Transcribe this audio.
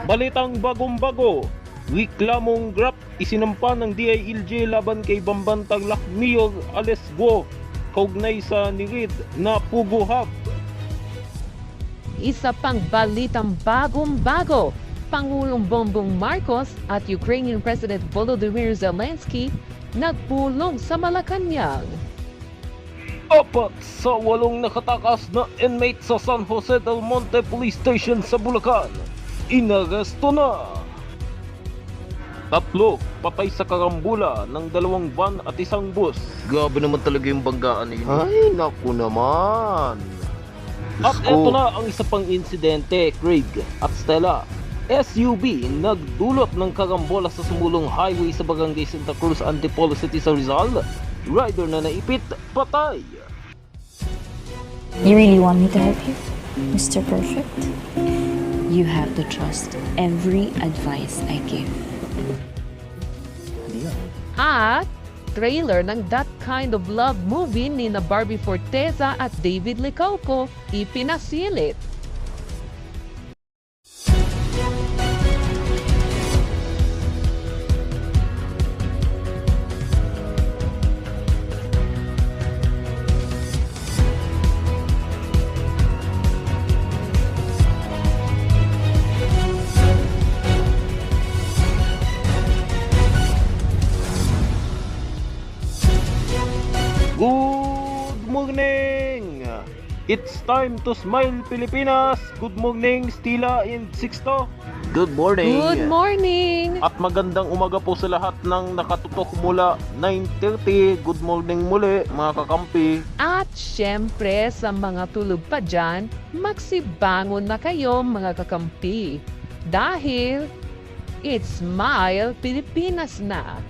Balitang bagong-bago, reklamong graft isinampa ng DILG laban kay Bambantang Mayor Alice Guo kaugnay sa nirid na Pugo Hub. Isa pang balitang bagong-bago, Pangulong Bongbong Marcos at Ukrainian President Volodymyr Zelensky nagpulong sa Malacanang. 4 sa 8 nakatakas na inmate sa San Jose del Monte Police Station sa Bulacan inaresto na. 3 patay sa karambula ng 2 van at 1 bus. Grabe naman talaga yung banggaan nila. Ay, naku naman. At eto na ang isa pang insidente, Craig at Stella. SUV nagdulot ng karambola sa sumulong highway sa Barangay Santa Cruz, Antipolo City sa Rizal. Rider na naipit, patay. You really want me to help you, Mr. Perfect? You have to trust every advice I give. At trailer ng That Kind of Love movie ni na Barbie Forteza at David Licauco ipinasilit. Good morning! It's time to smile, Pilipinas! Good morning, Stila and Sixto. Good morning! Good morning! At magandang umaga po sa lahat ng nakatutok mula 9:30. Good morning muli, mga kakampi. At syempre sa mga tulog pa dyan, magsibangon na kayo mga kakampi. Dahil it's Smile Pilipinas na.